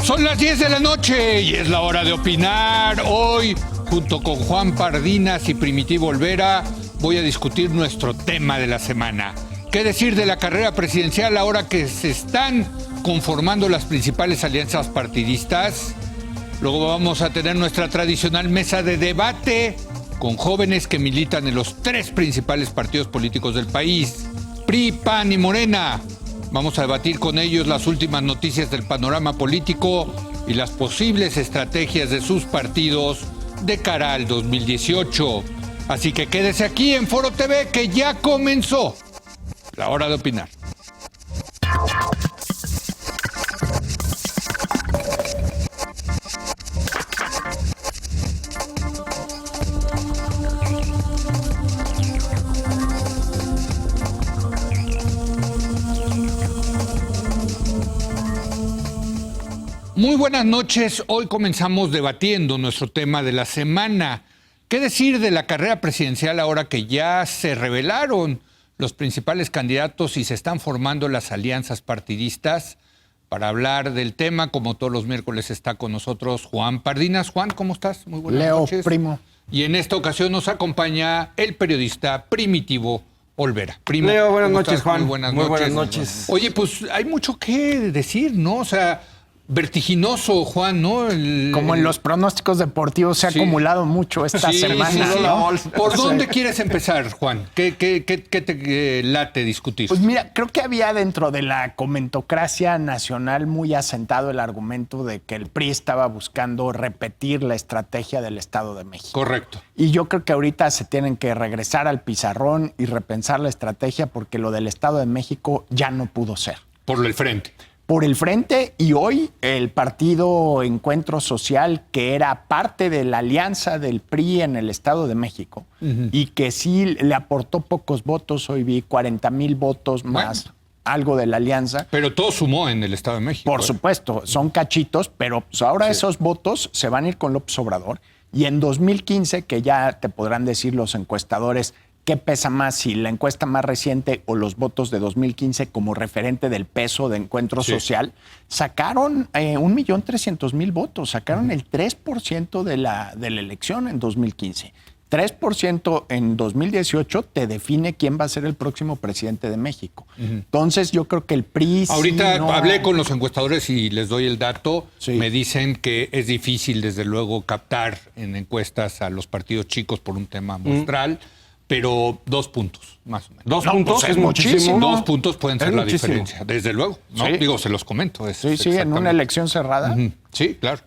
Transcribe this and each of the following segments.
Son las 10 de la noche y es la hora de opinar. Hoy, junto con Juan Pardinas y Primitivo Olvera, voy a discutir nuestro tema de la semana. ¿Qué decir de la carrera presidencial ahora que se están conformando las principales alianzas partidistas? Luego vamos a tener nuestra tradicional mesa de debate con jóvenes que militan en los tres principales partidos políticos del país, PRI, PAN y Morena. Vamos a debatir con ellos las últimas noticias del panorama político y las posibles estrategias de sus partidos de cara al 2018. Así que quédese aquí en Foro TV, que ya comenzó la hora de opinar. Muy buenas noches. Hoy comenzamos debatiendo nuestro tema de la semana. ¿Qué decir de la carrera presidencial ahora que ya se revelaron los principales candidatos y se están formando las alianzas partidistas? Para hablar del tema, como todos los miércoles, está con nosotros Juan Pardinas. Juan, ¿cómo estás? Muy buenas noches. Leo, primo. Y en esta ocasión nos acompaña el periodista Primitivo Olvera. Primo, Leo, buenas noches, estás? Juan. Muy buenas noches. Oye, pues hay mucho que decir, ¿no? O sea, vertiginoso, Juan, ¿no? Como en los pronósticos deportivos se ha acumulado mucho esta semana. Sí. ¿No? ¿Por dónde quieres empezar, Juan? ¿Qué te late discutir? Pues mira, creo que había dentro de la comentocracia nacional muy asentado el argumento de que el PRI estaba buscando repetir la estrategia del Estado de México. Correcto. Y yo creo que ahorita se tienen que regresar al pizarrón y repensar la estrategia porque lo del Estado de México ya no pudo ser. Por el frente. Por el frente, y hoy el partido Encuentro Social, que era parte de la alianza del PRI en el Estado de México, y que sí le aportó pocos votos, hoy vi 40,000 votos más, bueno, algo de la alianza. Pero todo sumó en el Estado de México. Por supuesto, son cachitos, pero pues ahora esos votos se van a ir con López Obrador. Y en 2015, que ya te podrán decir los encuestadores qué pesa más, si la encuesta más reciente o los votos de 2015 como referente del peso de Encuentro Social, sacaron 1,300,000 votos, sacaron el 3% de la elección en 2015. 3% en 2018 te define quién va a ser el próximo presidente de México. Entonces yo creo que el PRI... Ahorita hablé con los encuestadores y les doy el dato. Sí. Me dicen que es difícil, desde luego, captar en encuestas a los partidos chicos por un tema muestral. Pero 2 puntos, más o menos. 2 puntos pues es muchísimo. 2 puntos pueden ser la diferencia, desde luego. ¿No? Sí. Digo, se los comento. Sí, en una elección cerrada. Sí, claro.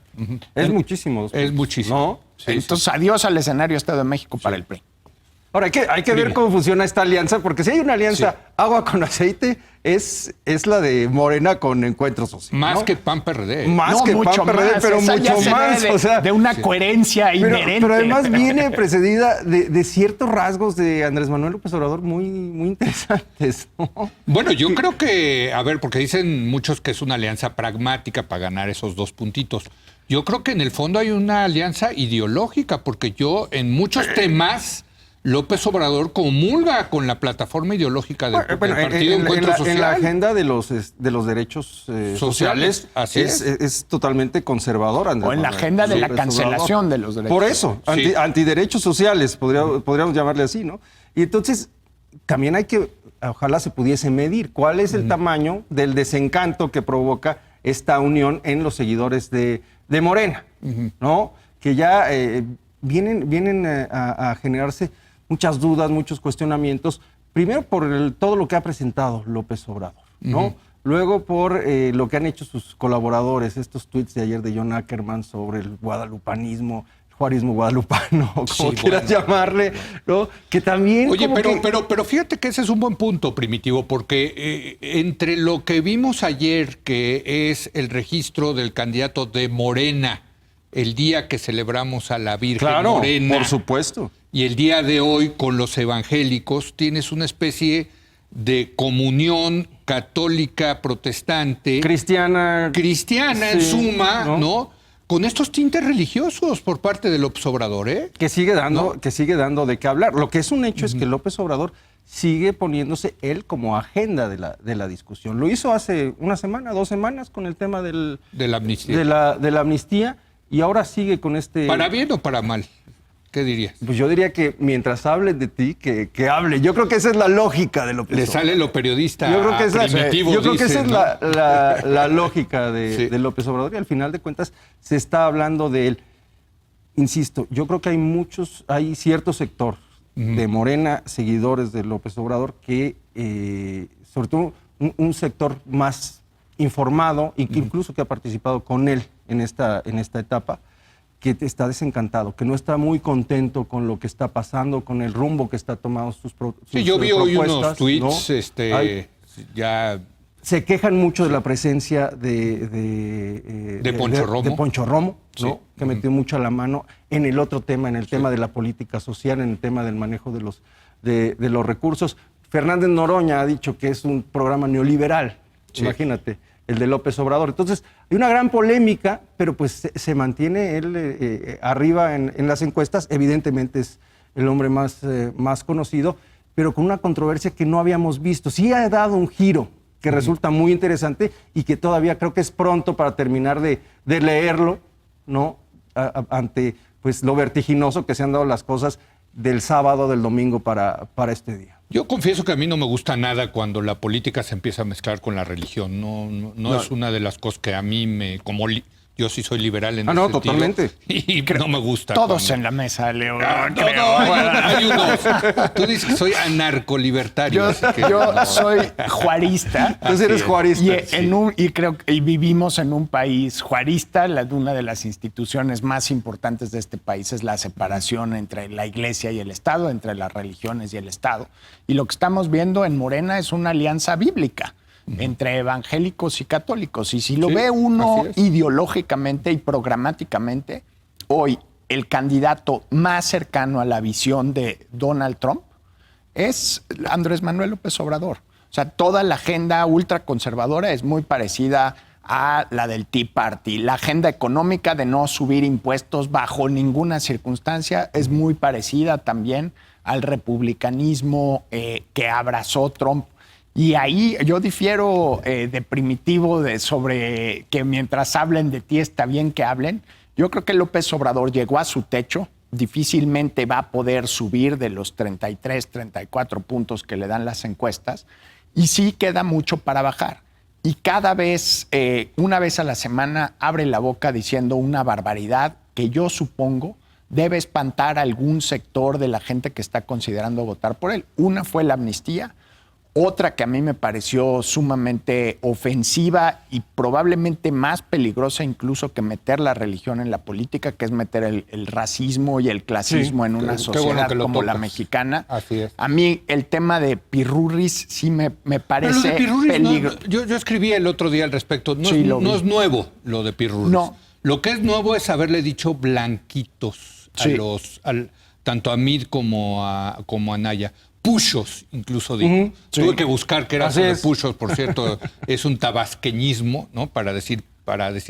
Es muchísimo. Es muchísimo. ¿No? Sí, entonces, adiós al escenario Estado de México para el PRI. Ahora, hay que ver cómo funciona esta alianza, porque si hay una alianza agua con aceite, es la de Morena con Encuentro Social. Más, ¿no? que PAN-PRD. Más que PAN-PRD, pero mucho más. O sea, de una coherencia inherente. Pero además viene precedida de ciertos rasgos de Andrés Manuel López Obrador muy interesantes, ¿no? Bueno, yo creo que, a ver, porque dicen muchos que es una alianza pragmática para ganar esos 2 puntitos. Yo creo que en el fondo hay una alianza ideológica, porque en muchos temas López Obrador comulga con la plataforma ideológica del Partido Encuentro Social. En la agenda de los derechos sociales así es totalmente conservador, Andrés. O en la agenda de la cancelación de los derechos. Por eso, antiderechos sociales, podríamos llamarle así, ¿no? Y entonces también ojalá se pudiese medir cuál es el tamaño del desencanto que provoca esta unión en los seguidores de Morena, ¿no? Que ya vienen a generarse muchas dudas, muchos cuestionamientos. Primero por todo lo que ha presentado López Obrador, ¿no? Luego por lo que han hecho sus colaboradores, estos tuits de ayer de John Ackerman sobre el guadalupanismo, el juarismo guadalupano, como quieras llamarle, ¿no? Que también... Oye, pero fíjate que ese es un buen punto, Primitivo, porque entre lo que vimos ayer, que es el registro del candidato de Morena, el día que celebramos a la Virgen Morena, por supuesto, y el día de hoy con los evangélicos, tienes una especie de comunión católica protestante. Cristiana en suma, ¿no? con estos tintes religiosos por parte del López Obrador, ¿eh? Que sigue dando de qué hablar. Lo que es un hecho es que López Obrador sigue poniéndose él como agenda de la discusión. Lo hizo hace una semana, 2 semanas con el tema de la amnistía. De la amnistía, y ahora sigue con este... ¿Para bien o para mal? ¿Qué dirías? Pues yo diría que mientras hablen de ti, que hable. Yo creo que esa es la lógica de López Obrador. Le sale lo periodista yo creo que primitivo, yo creo que dice, esa es ¿no? la lógica Sí. de López Obrador, y al final de cuentas se está hablando de él. Insisto, yo creo que hay cierto sector de Morena, seguidores de López Obrador, que sobre todo un sector más informado, incluso que ha participado con él en esta etapa, que está desencantado, que no está muy contento con lo que está pasando, con el rumbo que está tomando sus propuestas. Sí, yo vi hoy unos ¿no? tweets, ya... Se quejan mucho de la presencia de Poncho Romo. De Poncho Romo, ¿no? Sí. Que metió mucho a la mano en el otro tema, en el tema de la política social, en el tema del manejo de los recursos. Fernández Noroña ha dicho que es un programa neoliberal, imagínate, el de López Obrador. Entonces, hay una gran polémica, pero pues se mantiene él arriba en las encuestas. Evidentemente es el hombre más conocido, pero con una controversia que no habíamos visto. Sí ha dado un giro que resulta muy interesante y que todavía creo que es pronto para terminar de leerlo, ¿no? Ante pues lo vertiginoso que se han dado las cosas del sábado, del domingo para este día. Yo confieso que a mí no me gusta nada cuando la política se empieza a mezclar con la religión. No es una de las cosas que a mí yo sí soy liberal en ese sentido. Totalmente. Y no me gusta. Todos en la mesa, Leo. Hay unos. Tú dices que soy anarcolibertario. Yo soy juarista. Tú eres juarista. Y vivimos en un país juarista. Una de las instituciones más importantes de este país es la separación entre la Iglesia y el Estado, entre las religiones y el Estado. Y lo que estamos viendo en Morena es una alianza bíblica entre evangélicos y católicos. Y si lo ve uno ideológicamente y programáticamente, hoy el candidato más cercano a la visión de Donald Trump es Andrés Manuel López Obrador. O sea, toda la agenda ultraconservadora es muy parecida a la del Tea Party. La agenda económica de no subir impuestos bajo ninguna circunstancia es muy parecida también al republicanismo que abrazó Trump. Y ahí yo difiero de Primitivo sobre que mientras hablen de ti está bien que hablen. Yo creo que López Obrador llegó a su techo, difícilmente va a poder subir de los 33, 34 puntos que le dan las encuestas, y sí queda mucho para bajar. Y cada vez, una vez a la semana, abre la boca diciendo una barbaridad que yo supongo debe espantar a algún sector de la gente que está considerando votar por él. Una fue la amnistía. Otra que a mí me pareció sumamente ofensiva y probablemente más peligrosa incluso que meter la religión en la política, que es meter el racismo y el clasismo en una sociedad como la mexicana. Así es. A mí el tema de Pirurris sí me parece peligroso. Yo escribí el otro día al respecto. No es nuevo lo de Pirurris. No. Lo que es nuevo es haberle dicho blanquitos tanto a Mid como a Naya. Puchos, incluso digo. Tuve que buscar qué era eso de puchos, por cierto. Es un tabasqueñismo, ¿no? Para decir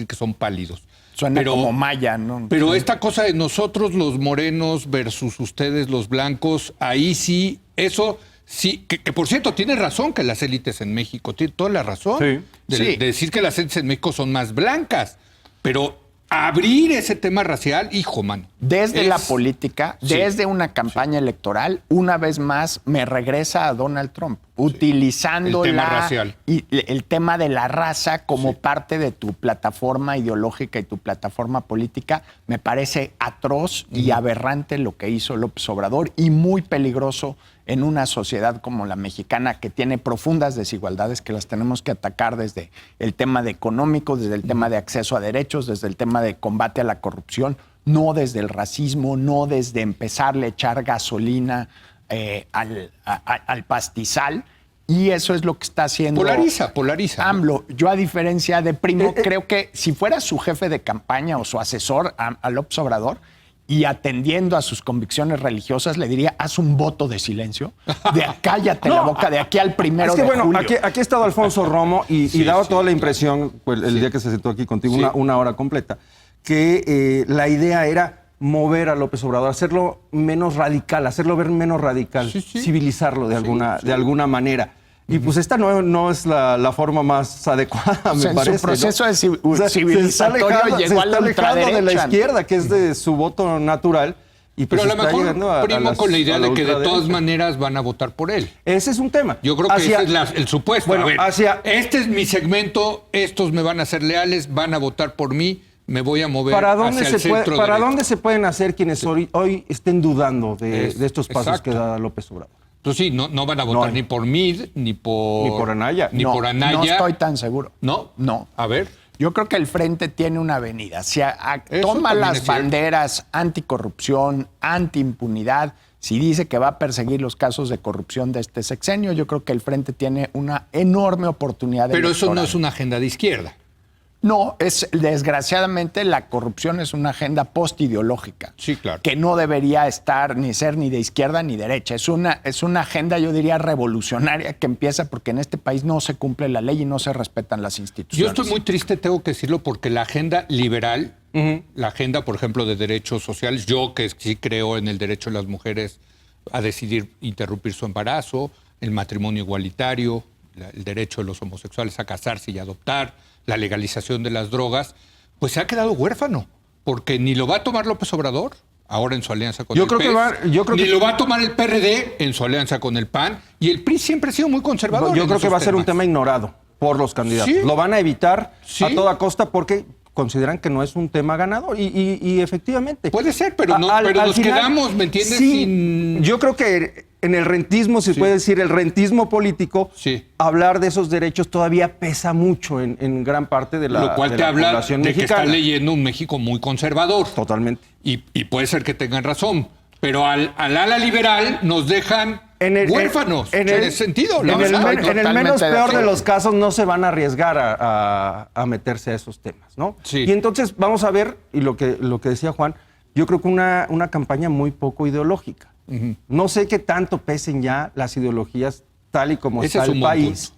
que son pálidos. Suena como maya, ¿no? Pero esta cosa de nosotros los morenos versus ustedes los blancos, ahí sí, eso sí, que por cierto, tiene razón que las élites en México, tiene toda la razón de decir que las élites en México son más blancas, pero abrir ese tema racial, hijo, mano. Desde la política, desde una campaña electoral, una vez más me regresa a Donald Trump, utilizando el tema racial. Y el tema de la raza como parte de tu plataforma ideológica y tu plataforma política. Me parece atroz y aberrante lo que hizo López Obrador y muy peligroso en una sociedad como la mexicana, que tiene profundas desigualdades que las tenemos que atacar desde el tema de económico, desde el tema de acceso a derechos, desde el tema de combate a la corrupción, no desde el racismo, no desde empezarle a echar gasolina al pastizal. Y eso es lo que está haciendo polariza. AMLO. Yo, a diferencia de Primo, creo que si fuera su jefe de campaña o su asesor a López Obrador, y atendiendo a sus convicciones religiosas, le diría, haz un voto de silencio, cállate la boca de aquí al 1 de julio. Aquí ha estado Alfonso Romo y daba toda la impresión, el día que se sentó aquí contigo, una hora completa, que la idea era mover a López Obrador, hacerlo menos radical, hacerlo ver menos radical, civilizarlo de alguna manera. Y pues esta no es la forma más adecuada, me parece. En su proceso de se civilizatorio llegó a la está alejando de la ultraderecha. izquierda, que es de su voto natural. Y pues Pero a lo está mejor llegando primo con la idea de que de todas ultraderecha. maneras van a votar por él. Ese es un tema. Yo creo que ese es el supuesto. Bueno, a ver, hacia- este es mi segmento, estos me van a ser leales, van a votar por mí, me voy a mover ¿Para dónde hacia el centro ¿Para derecho. dónde se pueden hacer quienes hoy estén dudando de estos pasos exacto. que da López Obrador? Entonces sí, no van a votar No. ni por Mid, ni por Anaya. Ni por Anaya. No estoy tan seguro. ¿No? No. A ver. Yo creo que el Frente tiene una avenida. Si Eso toma también las es cierto. banderas anticorrupción, antiimpunidad, si dice que va a perseguir los casos de corrupción de este sexenio, yo creo que el Frente tiene una enorme oportunidad Pero eso no electoral. es una agenda de izquierda. No, desgraciadamente la corrupción es una agenda postideológica. Sí, claro. Que no debería estar ni ser ni de izquierda ni derecha. Es una agenda, yo diría, revolucionaria que empieza porque en este país no se cumple la ley y no se respetan las Yo instituciones. estoy muy triste, tengo que decirlo, porque la agenda liberal, la agenda, por ejemplo, de derechos sociales, yo que sí creo en el derecho de las mujeres a decidir interrumpir su embarazo, el matrimonio igualitario, el derecho de los homosexuales a casarse y adoptar, la legalización de las drogas, pues se ha quedado huérfano, porque ni lo va a tomar López Obrador, ahora en su alianza con Yo el creo que PES, va- yo creo ni que- lo va a tomar el PRD en su alianza con el PAN, y el PRI siempre ha sido muy conservador. Yo en creo que esos va a ser un temas. tema ignorado por los candidatos. Sí. Lo van a evitar Sí. a toda costa porque consideran que no es un tema ganador. Y efectivamente. Puede ser, pero no- pero nos quedamos, ¿me entiendes? Sí, Sin- yo creo que en el rentismo, se puede decir, el rentismo político, Sí. hablar de esos derechos todavía pesa mucho en gran parte de la, Lo cual de te la habla población de que mexicana. está leyendo un México muy conservador. Totalmente. Y puede ser que tengan razón. Pero al ala liberal nos dejan huérfanos. En ese sentido. la en el, verdad. men- en el totalmente menos de peor de acuerdo. los casos no se van a arriesgar a meterse a esos temas, ¿no? Sí. Y entonces vamos a ver, y lo que decía Juan, yo creo que una campaña muy poco ideológica. No sé qué tanto pesen ya las ideologías tal y como Ese está es un el buen país.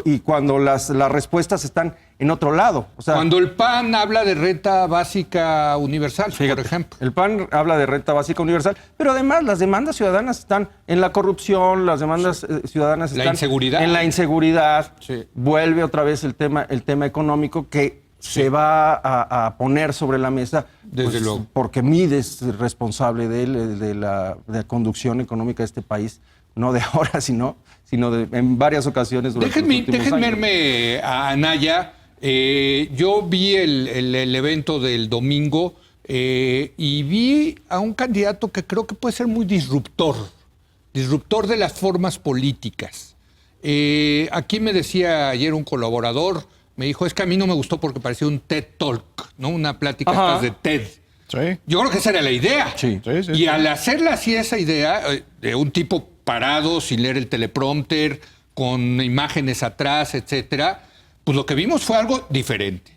Y cuando las respuestas están en otro lado. O sea, Cuando el PAN habla de renta básica universal, fíjate, por ejemplo. el PAN habla de renta básica universal, pero además las demandas ciudadanas están en la corrupción, las demandas ciudadanas La están inseguridad. en la inseguridad. Sí. Vuelve otra vez el tema económico que se va a poner sobre la mesa. Desde luego. Porque Mide es responsable de la conducción económica de este país, no de ahora, sino en varias ocasiones durante los últimos Déjenme años. irme a Anaya. Yo vi el evento del domingo y vi a un candidato que creo que puede ser muy disruptor de las formas políticas. Aquí me decía ayer un colaborador, me dijo, es que a mí no me gustó porque parecía un TED Talk, ¿no? Una plática Ajá. estas de TED. Sí. Yo creo que esa era la idea. Sí. Sí, sí, Y sí. al hacerla así, esa idea, de un tipo parado, sin leer el teleprompter, con imágenes atrás, etcétera, pues lo que vimos fue algo diferente.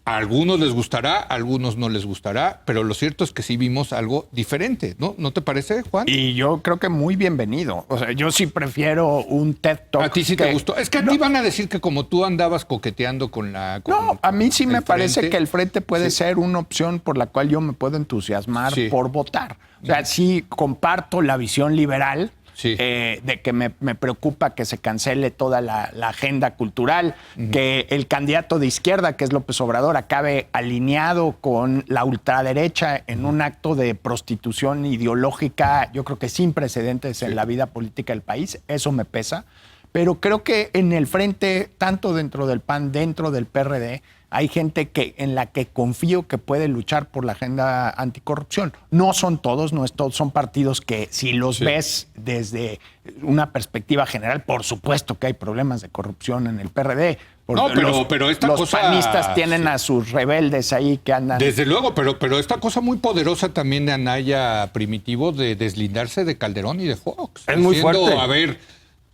A algunos les gustará, a algunos no les gustará, pero lo cierto es que sí vimos algo diferente, ¿no? ¿No te parece, Juan? Y yo creo que muy bienvenido. O sea, yo sí prefiero un TED Talk. A ti sí te gustó. Es que a ti van a decir que como tú andabas coqueteando con la... No, a mí sí el me parece Frente. que el Frente puede Sí. ser una opción por la cual yo me puedo entusiasmar Sí. por votar. O sea, sí comparto la visión liberal. Sí. De que me preocupa que se cancele toda la agenda cultural, que el candidato de izquierda, que es López Obrador, acabe alineado con la ultraderecha en un acto de prostitución ideológica, yo creo que sin precedentes en la vida política del país. Eso me pesa. Pero creo que en el Frente, tanto dentro del PAN, dentro del PRD, hay gente en la que confío que puede luchar por la agenda anticorrupción. No son todos, no es todos, son partidos que si los ves desde una perspectiva general, por supuesto que hay problemas de corrupción en el PRD. No, pero esta los cosa- panistas tienen sí. a sus rebeldes ahí que andan... Desde luego, pero esta cosa muy poderosa también de Anaya Primitivo de deslindarse de Calderón y de Fox. Es muy Diciendo, fuerte. A ver,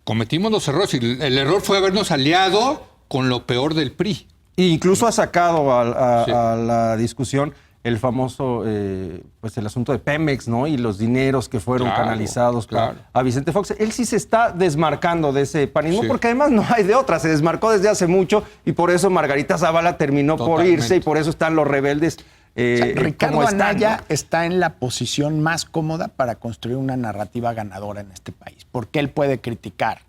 cometimos los errores y el error fue habernos aliado con lo peor del PRI. E incluso ha sacado Sí. a la discusión el famoso, pues el asunto de Pemex, ¿no? Y los dineros que fueron canalizados a Vicente Fox. Él sí se está desmarcando de ese panismo, porque además no hay de otra. Se desmarcó desde hace mucho y por eso Margarita Zavala terminó por irse y por eso están los rebeldes. Ricardo Anaya está en la posición más cómoda para construir una narrativa ganadora en este país, porque él puede criticar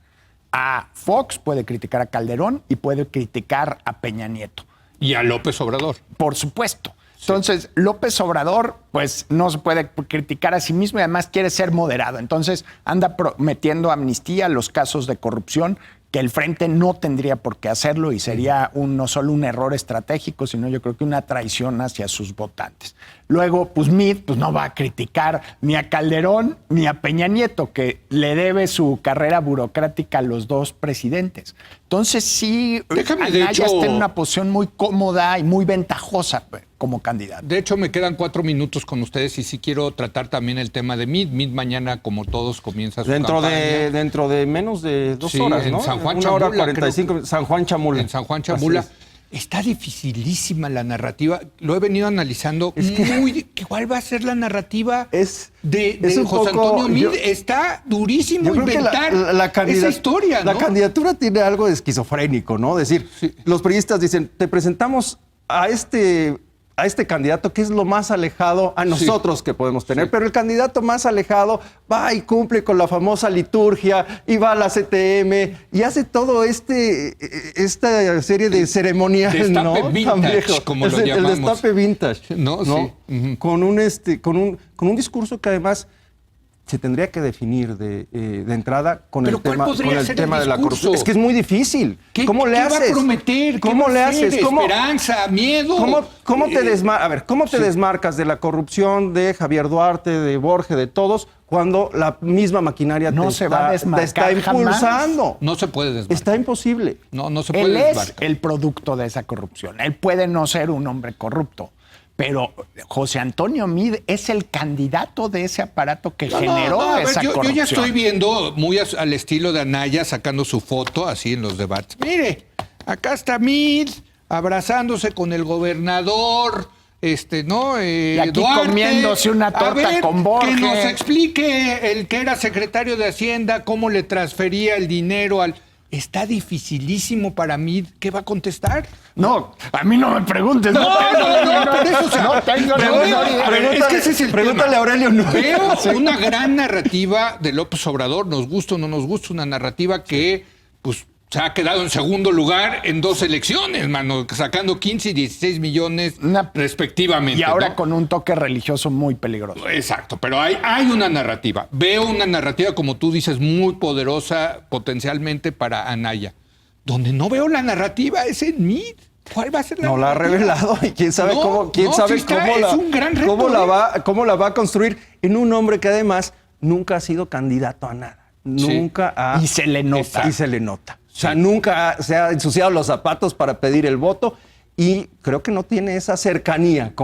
a Fox, puede criticar a Calderón y puede criticar a Peña Nieto. Y a López Obrador. Por supuesto. Entonces, López Obrador, pues no se puede criticar a sí mismo y además quiere ser moderado. Entonces, anda prometiendo amnistía a los casos de corrupción que el Frente no tendría por qué hacerlo y sería no solo un error estratégico, sino yo creo que una traición hacia sus votantes. Luego, pues Meade pues, no va a criticar ni a Calderón ni a Peña Nieto, que le debe su carrera burocrática a los dos presidentes. Entonces sí, Anaya está en una posición muy cómoda y muy ventajosa como candidato. De hecho, me quedan 4 minutos con ustedes y sí quiero tratar también el tema de Meade. Meade mañana, como todos, comienza su campaña. Dentro de menos de 2 horas, ¿no? En San Juan 1 Chamula, hora 45, San Juan Chamula. En San Juan Chamula. Está dificilísima la narrativa. Lo he venido analizando. ¿Cuál va a ser la narrativa de José Antonio Meade? Está durísimo inventar esa historia, ¿no? La candidatura tiene algo de esquizofrénico, ¿no? Es decir, los priistas dicen, te presentamos a este candidato que es lo más alejado a nosotros que podemos tener, pero el candidato más alejado va y cumple con la famosa liturgia y va a la CTM y hace todo esta serie de ceremonias, destape ¿no? vintage, como lo llamamos. El destape vintage, ¿no? Sí. Con un discurso que además se tendría que definir de entrada con el tema de la corrupción. Es que es muy difícil. ¿Cómo le haces? ¿Qué va a prometer? ¿Cómo le haces? Esperanza, miedo. ¿Cómo te desmarcas de la corrupción de Javier Duarte, de Borges, de todos, cuando la misma maquinaria te está impulsando? Jamás. No se puede desmarcar. Está imposible. No se puede desmarcar. Él es el producto de esa corrupción. Él puede no ser un hombre corrupto, pero José Antonio Meade es el candidato de ese aparato que generó esa corrupción. Yo ya estoy viendo muy al estilo de Anaya sacando su foto así en los debates. Mire, acá está Meade abrazándose con el gobernador, ¿no? Y aquí Duarte, comiéndose una torta con Borges. Que nos explique el que era secretario de Hacienda, cómo le transfería el dinero al... Está dificilísimo para mí. ¿Qué va a contestar? No, a mí no me preguntes. No tengo es que ese es el pregúntale a Aurelio. No. Veo una gran narrativa de López Obrador, nos gusta o no nos gusta, una narrativa que pues se ha quedado en segundo lugar en 2 elecciones, mano, sacando 15 y 16 millones respectivamente. Y ahora, ¿no? Con un toque religioso muy peligroso. Exacto, pero hay una narrativa. Veo una narrativa, como tú dices, muy poderosa potencialmente para Anaya. Donde no veo la narrativa es en Meade. ¿Cuál va a ser la narrativa? No la ha revelado y quién sabe cómo la va a construir en un hombre que además nunca ha sido candidato a nada. Nunca ha... Y se le nota. Y se le nota. O sea, nunca se ha ensuciado los zapatos para pedir el voto y creo que no tiene esa cercanía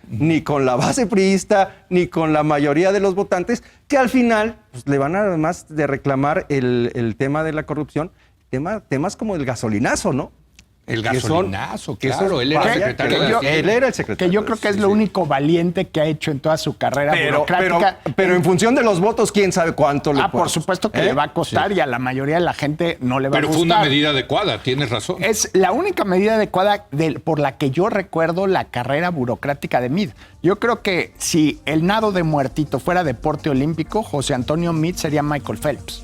ni con la base priista ni con la mayoría de los votantes que al final pues, le van a, además de reclamar el tema de la corrupción, temas como el gasolinazo, ¿no? El gasolinazo, claro. Él era secretario de Hacienda. Él era el secretario. Que yo creo que es lo único valiente que ha hecho en toda su carrera burocrática. Pero en función de los votos, quién sabe cuánto le por supuesto que le va a costar y a la mayoría de la gente no le va a gustar. Pero fue una medida adecuada, tienes razón. Es la única medida adecuada por la que yo recuerdo la carrera burocrática de Meade. Yo creo que si el nado de muertito fuera deporte olímpico, José Antonio Meade sería Michael Phelps.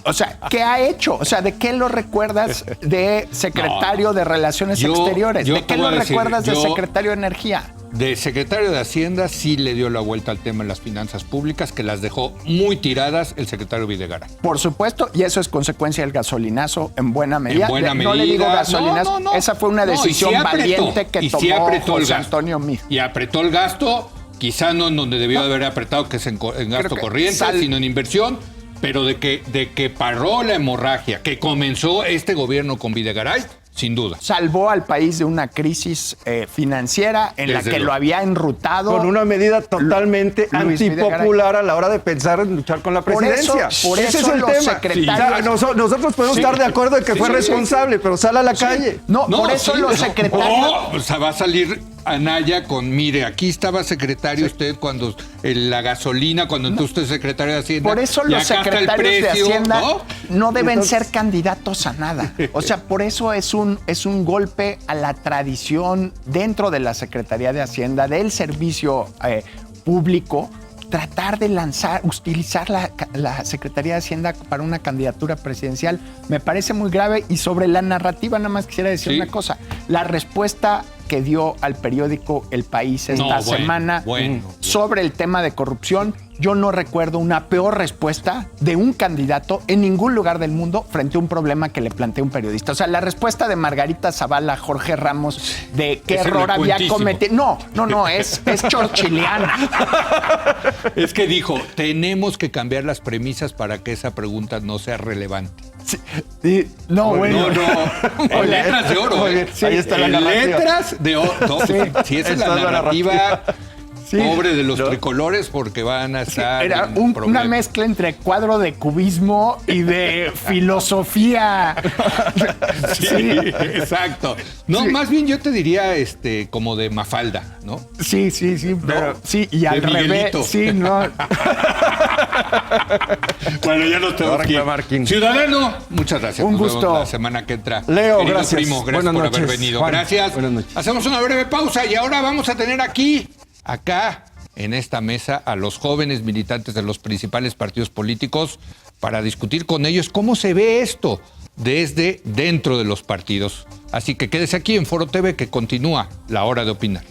O sea, ¿qué ha hecho? O sea, ¿de qué lo recuerdas de secretario de Relaciones Exteriores? ¿De qué lo recuerdas de secretario de Energía? De secretario de Hacienda sí le dio la vuelta al tema de las finanzas públicas, que las dejó muy tiradas el secretario Videgaray. Por supuesto, y eso es consecuencia del gasolinazo en buena medida. No le digo gasolinazo, esa fue una decisión valiente que tomó José Antonio Meade. Y apretó el gasto, quizá no en donde debió haber apretado, que es en gasto corriente, sino en inversión, pero de que paró la hemorragia, que comenzó este gobierno con Videgaray, sin duda. Salvó al país de una crisis financiera en la que lo había enrutado. Con una medida totalmente antipopular a la hora de pensar en luchar con la presidencia. Por eso es el tema. Nosotros podemos estar de acuerdo en que fue responsable, pero sale a la calle. Por eso los secretarios... O sea, va a salir Anaya con, mire, aquí estaba secretario usted cuando la gasolina, cuando entonces usted es secretario de Hacienda. Por eso y los acá está el secretarios de precio, Hacienda no deben Entonces- ser candidatos a nada. O sea, por eso es un golpe a la tradición dentro de la Secretaría de Hacienda, del servicio público, tratar de utilizar la Secretaría de Hacienda para una candidatura presidencial. Me parece muy grave. Y sobre la narrativa, nada más quisiera decir una cosa. La respuesta que dio al periódico El País esta semana sobre el tema de corrupción, yo no recuerdo una peor respuesta de un candidato en ningún lugar del mundo frente a un problema que le plantea un periodista. O sea, la respuesta de Margarita Zavala, Jorge Ramos, de qué error había cometido. No, es chorchiliana. Es que dijo, tenemos que cambiar las premisas para que esa pregunta no sea relevante. Sí, no, bueno. No. En letras de oro. Sí, ahí está la en narrativa. letras de oro. No, pues, si esa es la narrativa, Sí. pobre de los tricolores, porque van a estar. Era en una problemas. mezcla entre cuadro de cubismo y de filosofía. Sí, exacto. No, Sí. más bien yo te diría como de Mafalda, ¿no? Sí, pero sí, y al Miguelito. revés, sí, no. Bueno, ya nos tenemos que ir. Marquín. Ciudadano, muchas gracias. Un Nos vemos gusto. la semana que entra. Leo, Querido gracias. Primo, gracias Buenas por noches, haber venido. Juan. Gracias. Buenas noches. Hacemos una breve pausa y ahora vamos a tener acá, en esta mesa, a los jóvenes militantes de los principales partidos políticos para discutir con ellos cómo se ve esto desde dentro de los partidos. Así que quédese aquí en Foro TV, que continúa la hora de opinar.